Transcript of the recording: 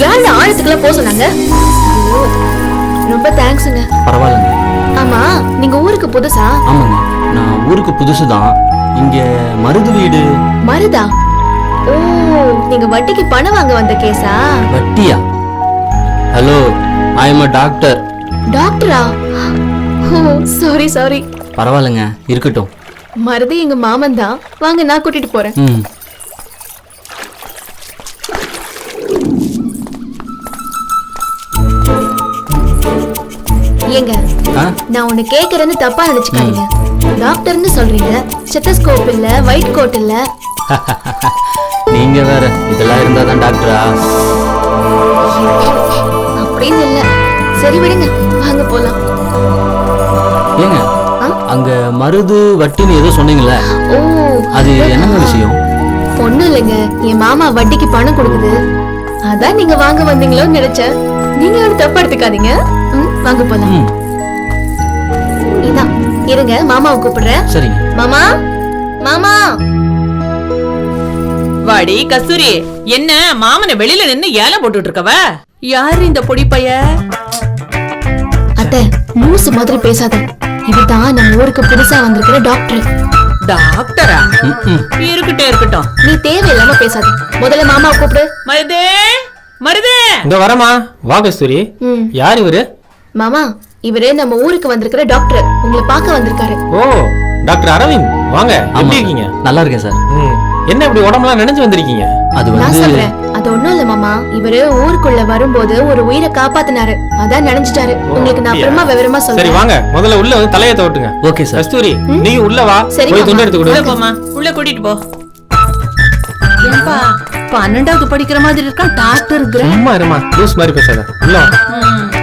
யாரு ஆழத்துக்குள்ள போக சொன்னாங்க? ரொம்ப தேங்க்ஸ்ங்க. பரவாயில்லைங்க. ஆமா, நீங்க ஊருக்கு புதுசா? ஆமாங்க, நான் ஊருக்கு புதுசுதான். இங்க மருது வீடு. மருதா? ஓ, நீங்க வட்டிக்கு பணம் வாங்க வந்த கேஸா? வட்டியா? Hello, I am a doctor. டாக்டரா? ஓ, சாரி சாரி. பரவாயில்லைங்க, இருக்கட்டும். மருது எங்க மாமன் தான். வாங்க, நான் கூட்டிட்டு போறேன். ம். ஏங்க, ஆ? நான் உன்னை கேக்குறேன்னு தப்பா நினைச்சுக்காதீங்க. டாக்டர்னு சொல்றீங்க, ஸ்டெத்தஸ்கோப் இல்ல, ஒயிட் கோட் இல்ல. நீங்க வேற இதெல்லாம் இருந்தாதான் டாக்டரா? அப்படின்னு இல்ல. சரி விடுங்க, வாங்க போலாம். ஏங்க, ஆ? அங்க மருது வட்டின்னு ஏதோ சொன்னீங்கல்ல, ஓ, அது என்னங்க விஷயம்? ஒண்ணும் இல்லைங்க, என் மாமா வட்டிக்கு பணம் கொடுக்குது. அதான் நீங்க வாங்க வந்தீங்களோன்னு நினைச்சேன். நீங்க ஒரு தப்பா எடுத்துக்காதீங்க. வாங்க போலாம். ம், இதான் இருங்க, மாமாவை கூப்பிடுறேன். சரிங்க. மாமா, மாமா. வாடி கஸ்தூரி, என்ன மாமனை வெளியில நின்னு ஏல போட்டுட்டு இருக்கவ? யாரு இந்த பொடி பைய? அத்தை, லூசு மாதிரி பேசாத. இவர்தான் நம்ம ஊருக்கு புதுசா வந்திருக்கிற டாக்டர். டாக்டரா? ம், ம். இருக்கட்டும் இருக்கட்டும். நீ தேவையில்லாம பேசாத. முதல்ல மாமாவை கூப்பிடு. மருதே, மருதே. இந்த வரமா வா கஸ்தூரி. ம். யார் இவரு? மாமா, இவரு நம்ம ஊருக்கு வந்திருக்கிற டாக்டர். உங்களை பார்க்க வந்திருக்காரு. ஓ, டாக்டர் அரவிந்த். வாங்க, ஆமா, எப்படி இருக்கீங்க? நல்லா இருக்கேன் சார். ம். என்ன இப்படி உடம்பெல்லாம் நினைச்சு வந்திருக்கீங்க? அது நான் வந்து சொல்றேன், அது ஒண்ணும் இல்ல மாமா. இவரு ஊருக்குள்ள வரும்போது ஒரு உயிரை காப்பாத்தினாரு. அதான் நினைச்சிட்டாரு. உங்களுக்கு நான் அப்புறமா விவரமா சரி சொல்றேன். வாங்க, முதல்ல உள்ள வந்து தலையை தவட்டுங்க. Okay sir. கஸ்தூரி, நீ உள்ள வா. சரி, போய் மாமா. துண்டு எடுத்து உள்ள கொடு. போமா, உள்ள கூட்டிட்டு போ. ஏன்பா 12வது படிக்கிற மாதிரி இருக்கான் டாக்டர். சும்மா இருமா, லூஸ் மாதிரி பேசாத. உள்ள வா. ம்.